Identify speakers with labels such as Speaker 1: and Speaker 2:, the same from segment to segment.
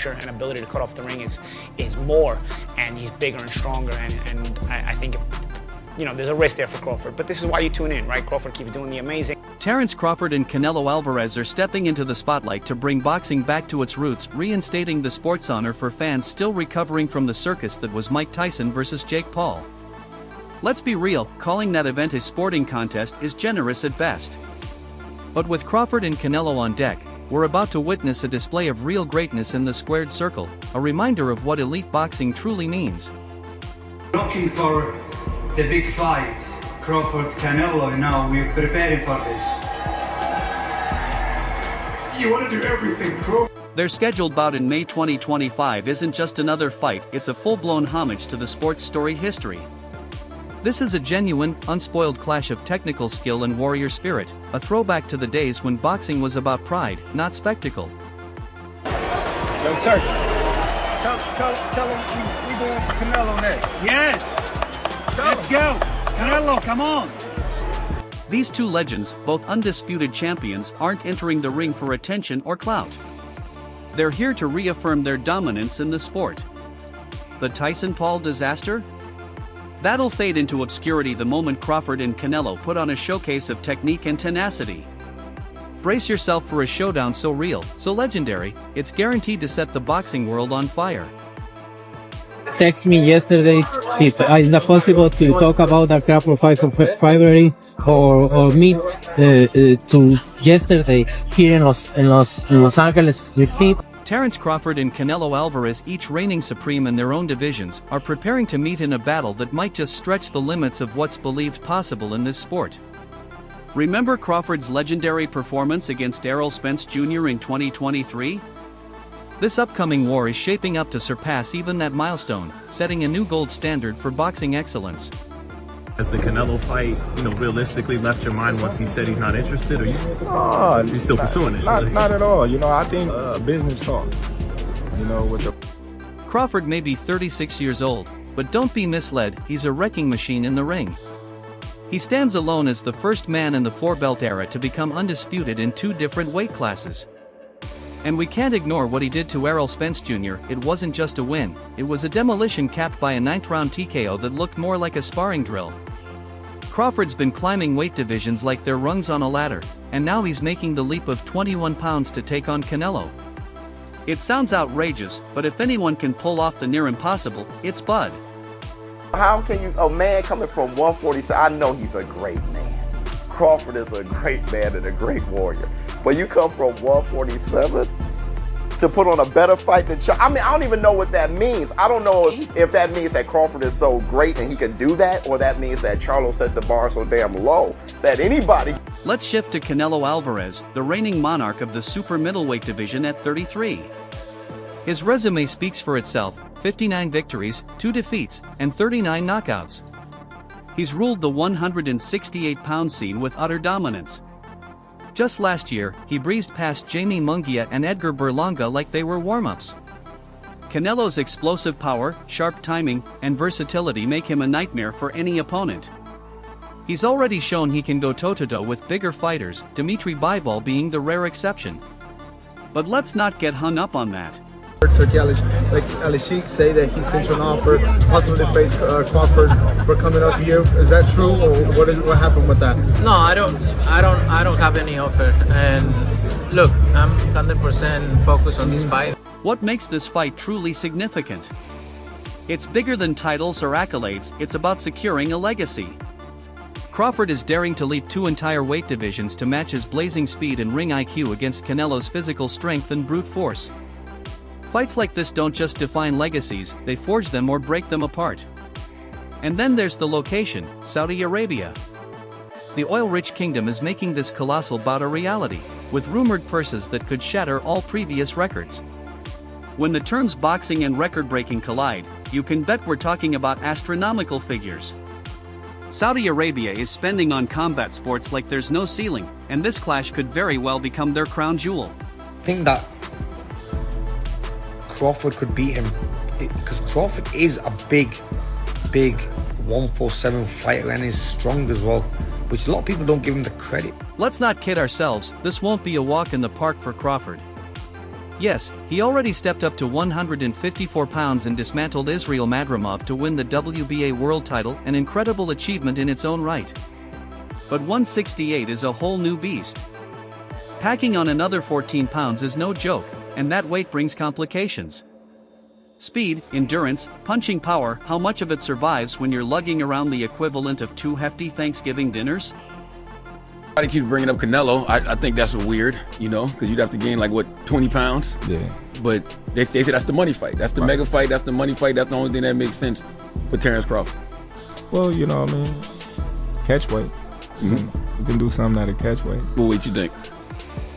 Speaker 1: and ability to cut off the ring is more, and he's bigger and stronger, and I think, you know, there's a risk there for Crawford, but this is why you tune in, right? Crawford keeps doing the amazing.
Speaker 2: Terence Crawford and Canelo Alvarez are stepping into the spotlight to bring boxing back to its roots, reinstating the sports honor for fans still recovering from the circus that was Mike Tyson versus Jake Paul. Let's be real, calling that event a sporting contest is generous at best. But with Crawford and Canelo on deck, we're about to witness a display of real greatness in the squared circle, a reminder of what elite boxing truly means.
Speaker 3: Looking for the big fights, Crawford, Canelo, now we're preparing for this. You want to do everything, Crawford.
Speaker 2: Their scheduled bout in May 2025 isn't just another fight, it's a full-blown homage to the sport's storied history. This is a genuine, unspoiled clash of technical skill and warrior spirit, a throwback to the days when boxing was about pride, not spectacle.
Speaker 4: Yo, Turkey, tell him we going for Canelo next.
Speaker 3: Yes! Let's go! Canelo, come on!
Speaker 2: These two legends, both undisputed champions, aren't entering the ring for attention or clout. They're here to reaffirm their dominance in the sport. The Tyson-Paul disaster? That'll fade into obscurity the moment Crawford and Canelo put on a showcase of technique and tenacity. Brace yourself for a showdown so real, so legendary, it's guaranteed to set the boxing world on fire.
Speaker 5: Text me yesterday if it's possible to talk about the Crawford fight for February or meet to yesterday here in Los Angeles with him.
Speaker 2: Terence Crawford and Canelo Alvarez, each reigning supreme in their own divisions, are preparing to meet in a battle that might just stretch the limits of what's believed possible in this sport. Remember Crawford's legendary performance against Errol Spence Jr. in 2023? This upcoming war is shaping up to surpass even that milestone, setting a new gold standard for boxing excellence.
Speaker 6: Has the Canelo fight, realistically left your mind once he said he's not interested, or you still pursuing it?
Speaker 4: Not at all. I think business talk. With the
Speaker 2: Crawford may be 36 years old, but don't be misled, he's a wrecking machine in the ring. He stands alone as the first man in the four-belt era to become undisputed in two different weight classes. And we can't ignore what he did to Errol Spence Jr., it wasn't just a win, it was a demolition capped by a 9th-round TKO that looked more like a sparring drill. Crawford's been climbing weight divisions like they're rungs on a ladder, and now he's making the leap of 21 pounds to take on Canelo. It sounds outrageous, but if anyone can pull off the near impossible, it's Bud.
Speaker 7: How can a man coming from 147, I know he's a great man. Crawford is a great man and a great warrior. But you come from 147 to put on a better fight than I don't even know what that means. I don't know if that means that Crawford is so great and he can do that, or that means that Charlo set the bar so damn low that anybody.
Speaker 2: Let's shift to Canelo Alvarez, the reigning monarch of the super middleweight division at 33. His resume speaks for itself, 59 victories, 2 defeats, and 39 knockouts. He's ruled the 168-pound scene with utter dominance. Just last year, he breezed past Jamie Munguia and Edgar Berlanga like they were warm-ups. Canelo's explosive power, sharp timing, and versatility make him a nightmare for any opponent. He's already shown he can go toe-to-toe with bigger fighters, Dimitri Bivol being the rare exception. But let's not get hung up on that.
Speaker 4: Turkey Al-Sheikh say that he sent you an offer, possibly to face Crawford for coming up here. Is that true, or what happened with that?
Speaker 8: No, I don't have any offer. And look, I'm 100% focused on this fight.
Speaker 2: What makes this fight truly significant? It's bigger than titles or accolades, it's about securing a legacy. Crawford is daring to leap 2 entire weight divisions to match his blazing speed and ring IQ against Canelo's physical strength and brute force. Fights like this don't just define legacies, they forge them or break them apart. And then there's the location, Saudi Arabia. The oil-rich kingdom is making this colossal bout a reality, with rumored purses that could shatter all previous records. When the terms boxing and record-breaking collide, you can bet we're talking about astronomical figures. Saudi Arabia is spending on combat sports like there's no ceiling, and this clash could very well become their crown jewel.
Speaker 9: I think that Crawford could beat him, because Crawford is a big 147 fighter and is strong as well, which a lot of people don't give him the credit.
Speaker 2: Let's not kid ourselves, this won't be a walk in the park for Crawford. Yes, he already stepped up to 154 pounds and dismantled Israel Madrimov to win the WBA world title, an incredible achievement in its own right. But 168 is a whole new beast. Packing on another 14 pounds is no joke, and that weight brings complications. Speed, endurance, punching power, how much of it survives when you're lugging around the equivalent of 2 hefty Thanksgiving dinners?
Speaker 10: Everybody keeps bringing up Canelo. I think that's weird, because you'd have to gain 20 pounds.
Speaker 11: Yeah.
Speaker 10: But they say that's the money fight. That's the mega fight. That's the money fight. That's the only thing that makes sense for Terence Crawford.
Speaker 11: Well, catch weight. You can do something at a catch weight.
Speaker 10: What weight you think?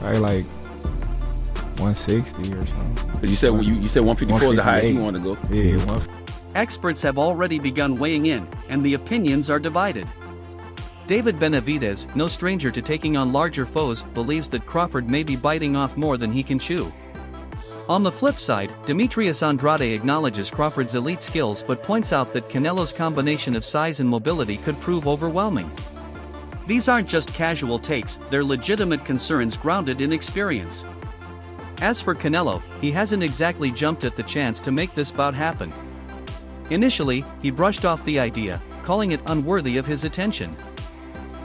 Speaker 11: Probably 160 or something.
Speaker 10: But you said 154 is the highest you want to go.
Speaker 11: Yeah,
Speaker 2: Experts have already begun weighing in, and the opinions are divided. David Benavidez, no stranger to taking on larger foes, believes that Crawford may be biting off more than he can chew. On the flip side, Demetrius Andrade acknowledges Crawford's elite skills but points out that Canelo's combination of size and mobility could prove overwhelming. These aren't just casual takes, they're legitimate concerns grounded in experience. As for Canelo, he hasn't exactly jumped at the chance to make this bout happen. Initially, he brushed off the idea, calling it unworthy of his attention.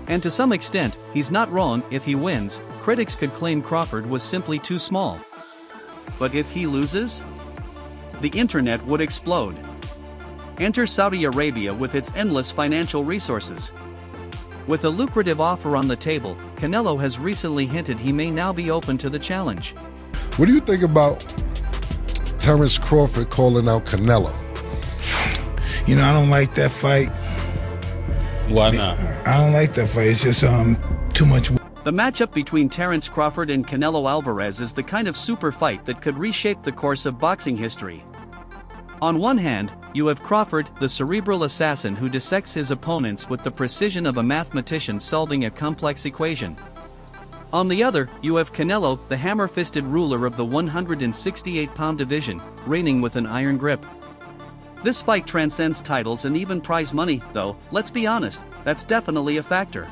Speaker 2: And to some extent, he's not wrong. If he wins, critics could claim Crawford was simply too small. But if he loses? The internet would explode. Enter Saudi Arabia with its endless financial resources. With a lucrative offer on the table, Canelo has recently hinted he may now be open to the challenge.
Speaker 12: What do you think about Terence Crawford calling out Canelo?
Speaker 13: I don't like that fight.
Speaker 14: Why not?
Speaker 13: I don't like that fight. It's just too much.
Speaker 2: The matchup between Terence Crawford and Canelo Alvarez is the kind of super fight that could reshape the course of boxing history. On one hand, you have Crawford, the cerebral assassin who dissects his opponents with the precision of a mathematician solving a complex equation. On the other, you have Canelo, the hammer-fisted ruler of the 168-pound division, reigning with an iron grip. This fight transcends titles and even prize money, though, let's be honest, that's definitely a factor.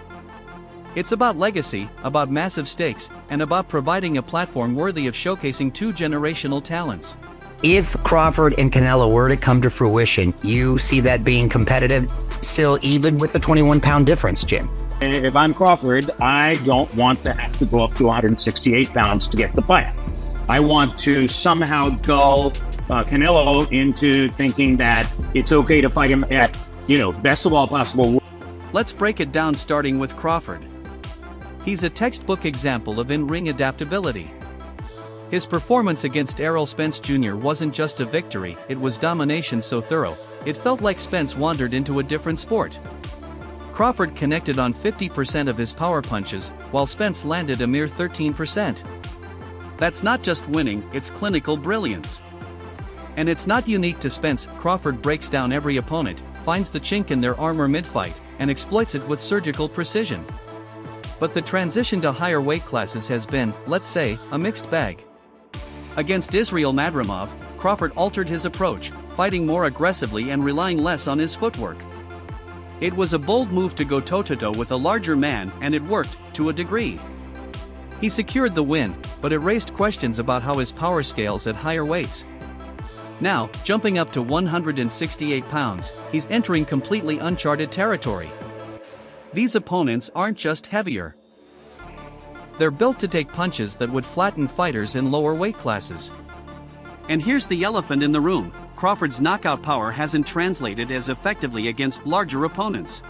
Speaker 2: It's about legacy, about massive stakes, and about providing a platform worthy of showcasing two generational talents.
Speaker 15: If Crawford and Canelo were to come to fruition, you see that being competitive, still even with the 21-pound difference, Jim?
Speaker 14: If I'm Crawford, I don't want to have to go up to 168 pounds to get the fight. I want to somehow gull Canelo into thinking that it's okay to fight him at, best of all possible.
Speaker 2: Let's break it down starting with Crawford. He's a textbook example of in-ring adaptability. His performance against Errol Spence Jr. wasn't just a victory, it was domination so thorough, it felt like Spence wandered into a different sport. Crawford connected on 50% of his power punches, while Spence landed a mere 13%. That's not just winning, it's clinical brilliance. And it's not unique to Spence. Crawford breaks down every opponent, finds the chink in their armor mid-fight, and exploits it with surgical precision. But the transition to higher weight classes has been, let's say, a mixed bag. Against Israel Madrimov, Crawford altered his approach, fighting more aggressively and relying less on his footwork. It was a bold move to go toe-to-toe with a larger man, and it worked, to a degree. He secured the win, but it raised questions about how his power scales at higher weights. Now, jumping up to 168 pounds, he's entering completely uncharted territory. These opponents aren't just heavier. They're built to take punches that would flatten fighters in lower weight classes. And here's the elephant in the room: Crawford's knockout power hasn't translated as effectively against larger opponents.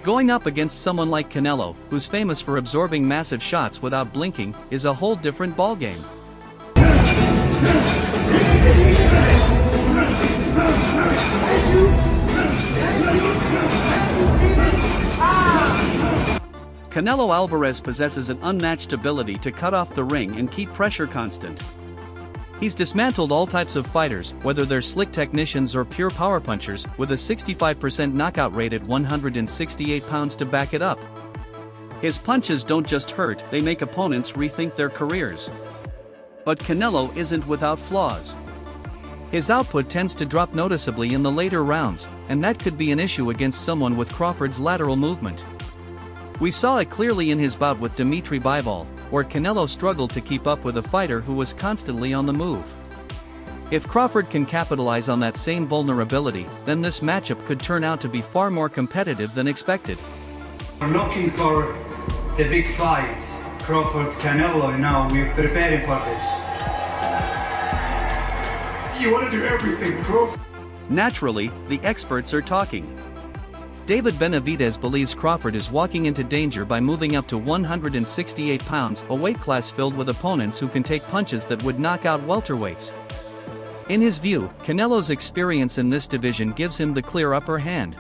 Speaker 2: Going up against someone like Canelo, who's famous for absorbing massive shots without blinking, is a whole different ballgame. Canelo Alvarez possesses an unmatched ability to cut off the ring and keep pressure constant. He's dismantled all types of fighters, whether they're slick technicians or pure power punchers, with a 65% knockout rate at 168 pounds to back it up. His punches don't just hurt, they make opponents rethink their careers. But Canelo isn't without flaws. His output tends to drop noticeably in the later rounds, and that could be an issue against someone with Crawford's lateral movement. We saw it clearly in his bout with Dimitri Bivol, where Canelo struggled to keep up with a fighter who was constantly on the move. If Crawford can capitalize on that same vulnerability, then this matchup could turn out to be far more competitive than expected.
Speaker 3: We're looking for the big fight, Crawford Canelo. Now we're preparing for this. You want to do everything, Crawford.
Speaker 2: Naturally, the experts are talking. David Benavidez believes Crawford is walking into danger by moving up to 168 pounds, a weight class filled with opponents who can take punches that would knock out welterweights. In his view, Canelo's experience in this division gives him the clear upper hand.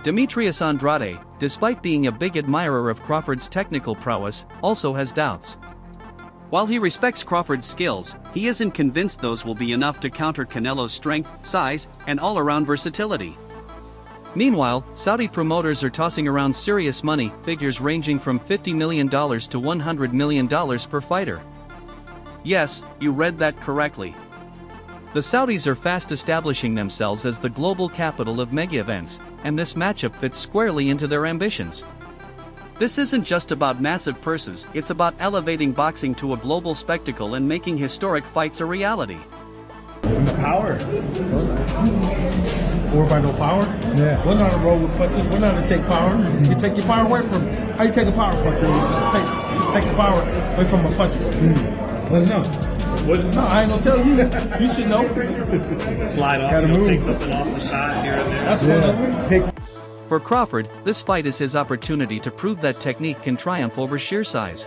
Speaker 2: Demetrius Andrade, despite being a big admirer of Crawford's technical prowess, also has doubts. While he respects Crawford's skills, he isn't convinced those will be enough to counter Canelo's strength, size, and all-around versatility. Meanwhile, Saudi promoters are tossing around serious money, figures ranging from $50 million to $100 million per fighter. Yes, you read that correctly. The Saudis are fast establishing themselves as the global capital of mega events, and this matchup fits squarely into their ambitions. This isn't just about massive purses, it's about elevating boxing to a global spectacle and making historic fights a reality.
Speaker 16: Power. Or by no power? Yeah. We're not to roll with punches. We're not to take power. You take your power away from. How you take a power punch? You take the power away from a puncher. What's no? No, I ain't gonna tell you. You should know.
Speaker 6: Slide off, take something off the shot here and there.
Speaker 16: That's what
Speaker 2: For Crawford, this fight is his opportunity to prove that technique can triumph over sheer size.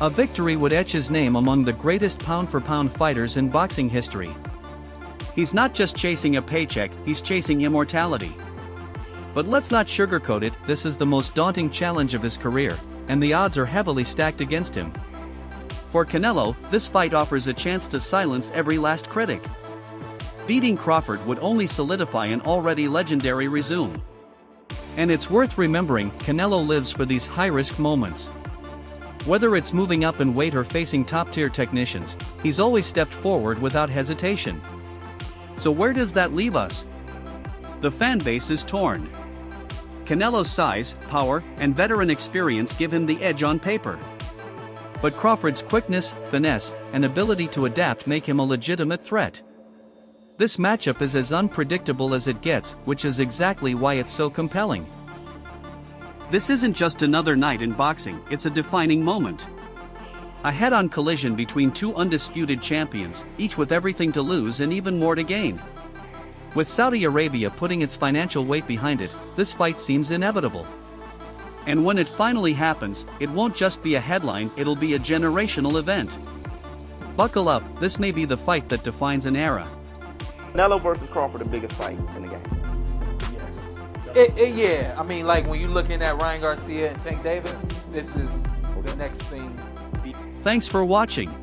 Speaker 2: A victory would etch his name among the greatest pound-for-pound fighters in boxing history. He's not just chasing a paycheck, he's chasing immortality. But let's not sugarcoat it, this is the most daunting challenge of his career, and the odds are heavily stacked against him. For Canelo, this fight offers a chance to silence every last critic. Beating Crawford would only solidify an already legendary resume. And it's worth remembering, Canelo lives for these high-risk moments. Whether it's moving up in weight or facing top-tier technicians, he's always stepped forward without hesitation. So where does that leave us? The fan base is torn. Canelo's size, power, and veteran experience give him the edge on paper. But Crawford's quickness, finesse, and ability to adapt make him a legitimate threat. This matchup is as unpredictable as it gets, which is exactly why it's so compelling. This isn't just another night in boxing, it's a defining moment. A head-on collision between two undisputed champions, each with everything to lose and even more to gain. With Saudi Arabia putting its financial weight behind it, this fight seems inevitable. And when it finally happens, it won't just be a headline, it'll be a generational event. Buckle up, this may be the fight that defines an era.
Speaker 7: Canelo versus Crawford, the biggest fight in the game.
Speaker 8: Yes. Yeah, I mean, like when you're looking at Ryan Garcia and Tank Davis, this is the next thing.
Speaker 2: Thanks for watching.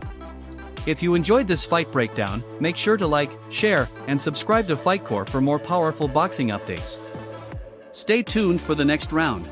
Speaker 2: If you enjoyed this fight breakdown, make sure to like, share, and subscribe to FightCore for more powerful boxing updates. Stay tuned for the next round.